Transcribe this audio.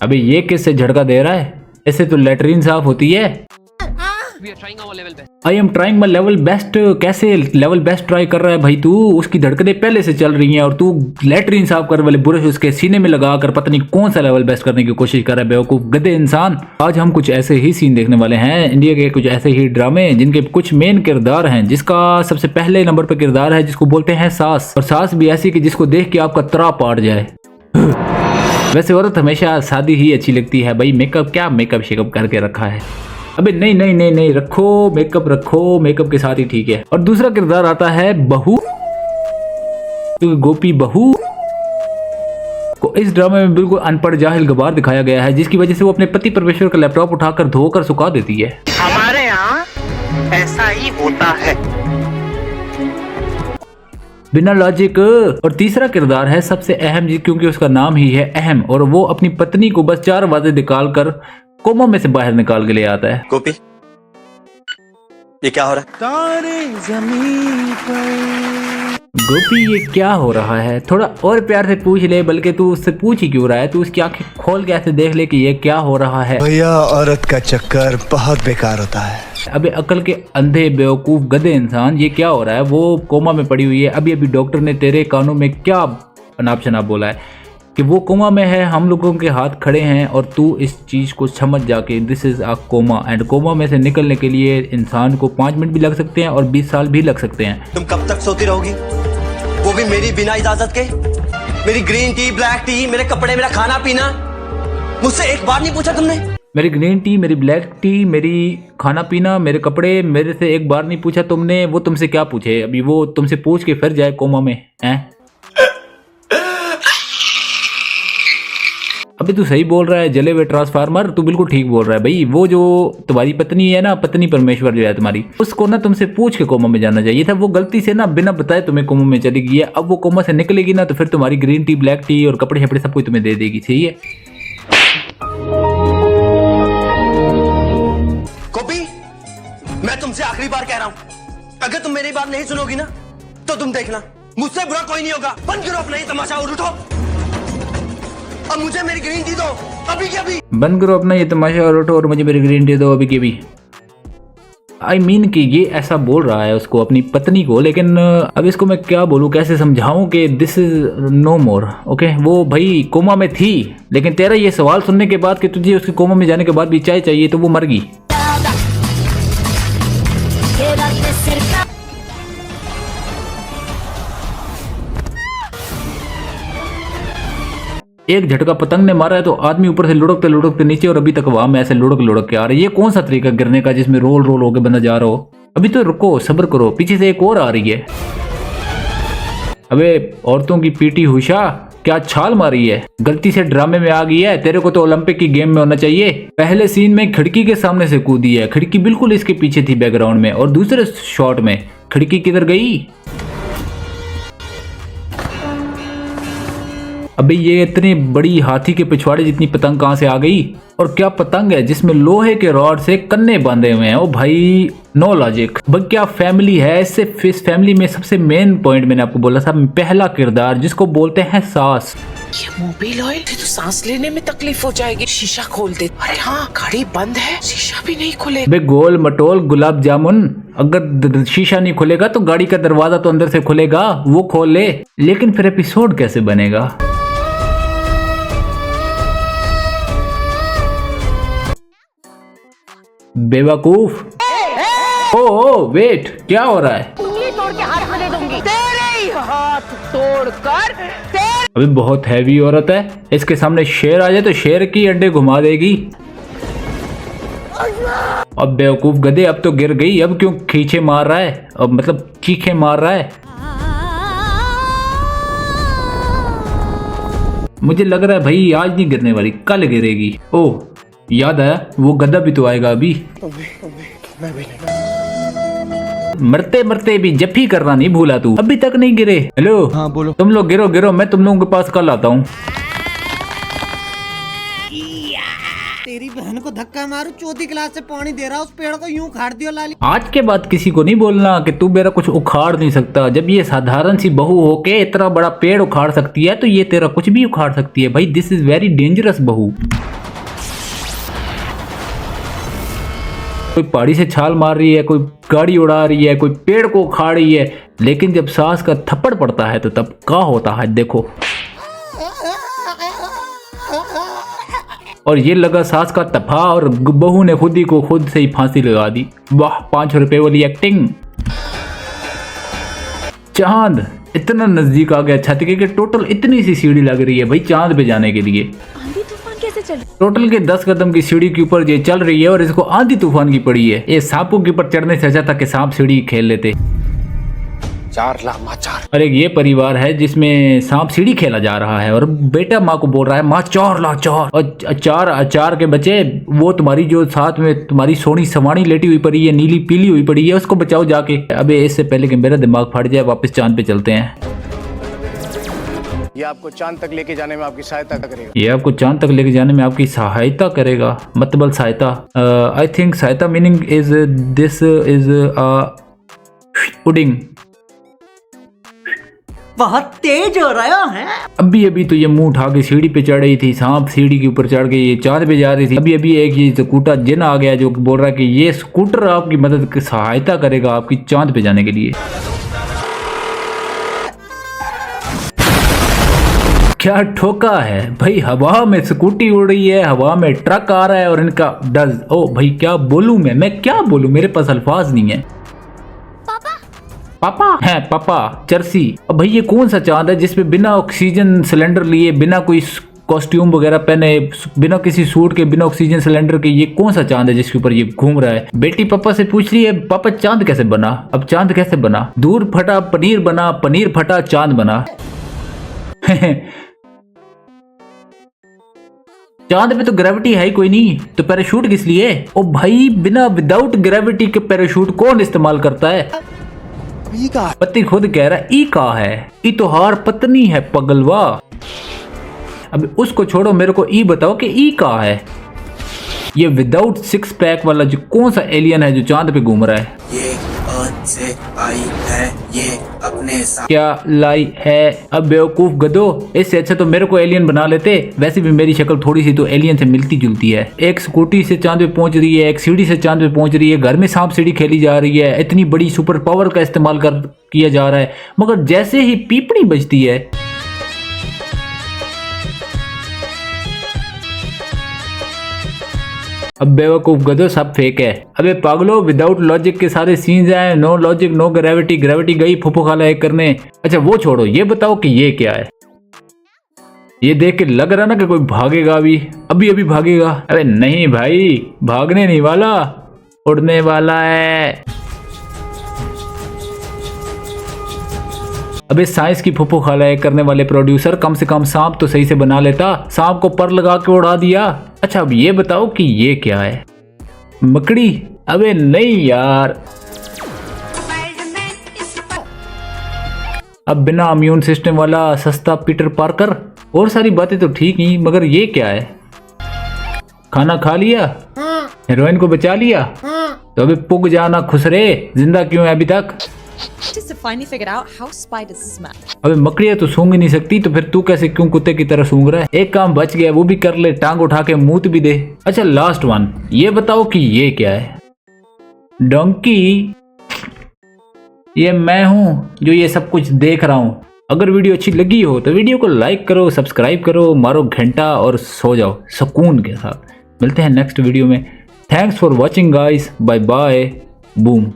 अबे ये किससे झटका दे रहा है? ऐसे तो लेटरिन साफ होती है। I am trying my level best. कैसे लेवल बेस्ट ट्राई कर रहा है भाई तू? उसकी धड़कनें पहले से चल रही हैं और तू लेटरिन साफ कर वाले ब्रश उसके सीने में लगाकर पता नहीं कौन सा लेवल बेस्ट करने की कोशिश कर रहा है बेवकूफ गधे इंसान। आज हम कुछ ऐसे ही सीन देखने वाले हैं, इंडिया के कुछ ऐसे ही ड्रामे जिनके कुछ मेन किरदार हैं, जिसका सबसे पहले नंबर पर किरदार है जिसको बोलते हैं सास। और सास भी ऐसी कि जिसको देख के आपका त्रा पाट जाए। वैसे औरत हमेशा सादी ही अच्छी लगती है भाई। मेकअप क्या मेकअप शेकअप करके रखा है? अबे नहीं नहीं नहीं नहीं, रखो मेकअप के साथ ही ठीक है। और दूसरा किरदार आता है बहू, तो गोपी बहू को इस ड्रामे में बिल्कुल अनपढ़ जाहिल गवार दिखाया गया है, जिसकी वजह से वो अपने पति परमेश्वर का लैपटॉप उठाकर धोकर सुखा देती है। हमारे यहाँ ऐसा ही होता है बिना लॉजिक। और तीसरा किरदार है सबसे अहम जी, क्योंकि उसका नाम ही है अहम, और वो अपनी पत्नी को बस 4 वादे निकाल कर कोमा में से बाहर निकाल के ले आता है। गोपी, ये क्या हो रहा है? तारे ज़मीन पर। गोपी ये क्या हो रहा है? थोड़ा और प्यार से पूछ ले, बल्कि तू उससे पूछ ही क्यों रहा है? तू उसकी आंखें खोल के ऐसे देख ले कि ये क्या हो रहा है। भैया औरत का चक्कर बहुत बेकार होता है। अबे अकल के अंधे बेवकूफ गधे इंसान, ये क्या हो रहा है? वो कोमा में पड़ी हुई है। अभी अभी डॉक्टर ने तेरे कानों में क्या अनाप शनाप बोला है कि वो कोमा में है, हम लोगों के हाथ खड़े हैं, और तू इस चीज को समझ जाके this is a coma. And coma में से निकलने के लिए इंसान को 5 मिनट भी लग सकते हैं और 20 साल भी लग सकते हैं। तुम कब तक सोती रहोगी, वो भी मेरी बिना इजाजत के? मेरी ग्रीन टी, ब्लैक टी, मेरे कपड़े, मेरा खाना पीना, मुझसे एक बार नहीं पूछा तुमने? मेरी ग्रीन टी, मेरी ब्लैक टी, मेरी खाना पीना, मेरे कपड़े, मेरे से एक बार नहीं पूछा तुमने। वो तुमसे क्या पूछे? अभी वो तुमसे पूछ के फिर जाए कोमा में हैं? अभी तू सही बोल रहा है जले हुए ट्रांसफार्मर, तू बिल्कुल ठीक बोल रहा है भाई। वो जो तुम्हारी पत्नी है ना, पत्नी परमेश्वर जो है तुम्हारी, उसको ना तुमसे पूछ के कोमा में जाना चाहिए था। वो गलती से ना बिना बताए तुम्हें कोमा में चली गई है। अब वो कोमा से निकलेगी ना तो फिर तुम्हारी ग्रीन टी, ब्लैक टी और कपड़े शपड़े सब कुछ तुम्हें दे देगी। सही है? गोपी, मैं तुमसे आखिरी बार कह रहा हूँ, अगर तुम मेरी बात नहीं सुनोगी ना तो तुम देखना मुझसे बुरा कोई नहीं होगा। बंद करो अपना ये तमाशा और उठो। अब मुझे मेरी ग्रीन टी दो अभी के अभी। बंद करो अपना ये तमाशा और उठो और मुझे मेरी ग्रीन टी दो अभी के अभी। आई मीन कि ये ऐसा बोल रहा है उसको, अपनी पत्नी को, लेकिन अब इसको मैं क्या बोलूँ, कैसे समझाऊं कि this is no more. Okay, वो भाई कोमा में थी, लेकिन तेरा ये सवाल सुनने के बाद कि तुझे उसके कोमा में जाने के बाद भी चाय चाहिए, तो वो मर गई। एक झटका पतंग ने मारा है तो आदमी ऊपर से लुढ़कते लुढ़कते नीचे, और अभी तक वहां में ऐसे लुढ़क लुढ़क के आ रहा है। ये कौन सा तरीका गिरने का जिसमें रोल रोल होके बंदा जा रहा हो? अभी तो रुको, सब्र करो, पीछे से एक और आ रही है। अबे औरतों की पीटी उषा क्या छाल मारी है, गलती से ड्रामे में आ गई है। तेरे को तो ओलंपिक की गेम में होना चाहिए। पहले सीन में खिड़की के सामने से कूदी है, खिड़की बिल्कुल इसके पीछे थी बैकग्राउंड में, और दूसरे शॉट में खिड़की किधर गई? अबे ये इतनी बड़ी हाथी के पिछवाड़े जितनी पतंग कहां से आ गई? और क्या पतंग है जिसमें लोहे के रॉड से कन्ने बांधे हुए हैं? ओ भाई नो लॉजिक। भाई क्या फैमिली है? इससे इस फैमिली में सबसे मेन पॉइंट मैंने आपको बोला था, पहला किरदार जिसको बोलते हैं सास। ये मोबिल ऑयल से तो सांस लेने में तकलीफ हो जाएगी। शीशा खोल दे। अरे हाँ, गाड़ी बंद है, शीशा भी नहीं खुले। बे गोल मटोल गुलाब जामुन, अगर शीशा नहीं खुलेगा तो गाड़ी का दरवाजा तो अंदर से खुलेगा, वो खोल ले। लेकिन फिर एपिसोड कैसे बनेगा? बेवकूफ। ओ वेट, क्या हो रहा है? उंगली तोड़ के हाथ दे दूंगी। तेरे ही हाथ तोड़कर अभी बहुत हैवी औरत है, इसके सामने शेर आ जाए तो शेर की अंडे घुमा देगी। अब बेवकूफ गधे, अब तो गिर गई, अब क्यों खींचे मार रहा है? अब मतलब चीखे मार रहा है। मुझे लग रहा है भाई आज नहीं गिरने वाली, कल गिरेगी। ओह याद आया, वो गधा भी तो आएगा अभी। मरते मरते भी जफ्फी करना नहीं भूला तू, अभी तक नहीं गिरे। हेलो, हाँ बोलो। तुम लोग गिरो गिरो, मैं तुम लोगों के पास कल आता हूँ। तेरी बहन को धक्का मारू, चौथी क्लास से पानी दे रहा उस पेड़ को यूं उखाड़ दियो लाली। आज के बाद किसी को नहीं बोलना कि तू मेरा कुछ उखाड़ नहीं सकता। जब ये साधारण सी बहू होके इतना बड़ा पेड़ उखाड़ सकती है तो ये तेरा कुछ भी उखाड़ सकती है भाई। दिस इज वेरी डेंजरस बहू। कोई पहाड़ी से छाल मार रही है, कोई गाड़ी उड़ा रही है, कोई पेड़ को उखाड़ रही है, लेकिन जब सास का थप्पड़ पड़ता है तो तब क्या होता है देखो। और ये लगा सास का तफा और बहू ने खुद ही को खुद से ही फांसी लगा दी। वाह, 5 रुपए वाली एक्टिंग। चांद इतना नजदीक आ गया छत के कि टोटल इतनी सी सीढ़ी लग रही है भाई चांद पे जाने के लिए। आंधी तूफान कैसे चल? टोटल के 10 कदम की सीढ़ी के ऊपर ये चल रही है और इसको आंधी तूफान की पड़ी है। ये सांपों के ऊपर चढ़ने से अच्छा था कि सांप सीढ़ी खेल लेते। 4 लामाचार। और एक ये परिवार है जिसमें सांप सीढ़ी खेला जा रहा है और बेटा माँ को बोल रहा है माँ 4 ला 4। और अचार के बच्चे, वो तुम्हारी जो साथ में तुम्हारी सोनी सवानी लेटी हुई पड़ी है, नीली पीली हुई पड़ी है, उसको बचाओ जाके। अबे इससे पहले कि मेरा दिमाग फट जाए, वापस चांद पे चलते हैं। ये आपको चांद तक लेके जाने में आपकी सहायता करेगा। ये आपको चांद तक लेके जाने में आपकी सहायता करेगा, मतलब सहायता। आई थिंक सहायता meaning is this is pudding. बहुत तेज हो रहा है। अभी अभी तो ये मुंह उठा के सीढ़ी पे चढ़ रही थी, सांप सीढ़ी के ऊपर चढ़ के ये चांद पे जा रही थी। अभी अभी एक ये स्कूटर जिन आ गया जो बोल रहा है कि ये स्कूटर आपकी मदद की सहायता करेगा आपकी चांद पे जाने के लिए। क्या ठोका है भाई, हवा में स्कूटी उड़ रही है, हवा में ट्रक आ रहा है और इनका डज। ओ भाई क्या बोलूं मैं क्या बोलूं, मेरे पास अल्फाज नहीं है। पापा है, पापा चर्सी। अब भाई ये कौन सा चांद है जिसपे बिना ऑक्सीजन सिलेंडर लिए, बिना कोई कॉस्ट्यूम वगैरह पहने, बिना किसी सूट के, बिना ऑक्सीजन सिलेंडर के, ये कौन सा चांद है जिसके ऊपर ये घूम रहा है? बेटी पापा से पूछ रही है पापा चांद कैसे बना? अब चांद कैसे बना? दूध फटा पनीर बना, पनीर फटा चांद बना। चांद पे तो ग्रेविटी है ही कोई नहीं, तो पैराशूट किस लिए? ओ भाई बिना विदाउट ग्रेविटी के पैराशूट कौन इस्तेमाल करता है? पति खुद कह रहा है ई का है, ई तो हार पत्नी है पगलवा। अब उसको छोड़ो, मेरे को ई बताओ कि ई का है। ये विदाउट 6 पैक वाला जो कौन सा एलियन है जो चांद पे घूम रहा है? ये अर्थ से आई है, ये अपने साथ क्या लाई है? अब बेवकूफ गधो, इससे अच्छा तो मेरे को एलियन बना लेते। वैसे भी मेरी शक्ल थोड़ी सी तो एलियन से मिलती जुलती है। एक स्कूटी से चांद पे पहुंच रही है, एक सीढ़ी से चांद पे पहुंच रही है, घर में सांप सीढ़ी खेली जा रही है, इतनी बड़ी सुपर पावर का इस्तेमाल किया जा रहा है, मगर जैसे ही पीपड़ी बजती है अब बेवकूफ गधो सब फेक है। अबे पागलो, विदाउट लॉजिक के सारे सीन्स हैं। No logic no gravity, gravity गई फुफो खाला एक करने। अच्छा वो छोड़ो, ये बताओ कि ये क्या है? ये देख के लग रहा ना कि कोई भागेगा, अभी अभी भागेगा। अरे नहीं भाई, भागने नहीं वाला, उड़ने वाला है। अबे साइंस की फुफो खाला एक करने वाले प्रोड्यूसर, कम से कम सांप तो सही से बना लेता, सांप को पर लगा के उड़ा दिया। अच्छा अब ये बताओ कि ये क्या है? मकड़ी? अबे नहीं यार। अब बिना इम्यून सिस्टम वाला सस्ता पीटर पार्कर। और सारी बातें तो ठीक ही, मगर ये क्या है? खाना खा लिया? हीरोइन को बचा लिया? तो अबे पुग जाना खुसरे, जिंदा क्यों है अभी तक? Just to finally figure out how spiders smell. अबे मकड़ियाँ तो सूंघ ही नहीं सकती, तो फिर तू कैसे क्यों कुत्ते की तरह सूंघ रहा है? एक काम बच गया, वो भी कर ले, टांग उठा के मूत भी दे। अच्छा लास्ट वन, ये बताओ कि ये क्या है? डोंकी? ये मैं हूँ जो ये सब कुछ देख रहा हूँ। अगर वीडियो अच्छी लगी हो तो वीडियो को लाइक करो, सब्सक्राइब करो, मारो घंटा और सो जाओ सुकून के साथ। मिलते हैं नेक्स्ट वीडियो में। Thanks for watching guys, bye bye, boom.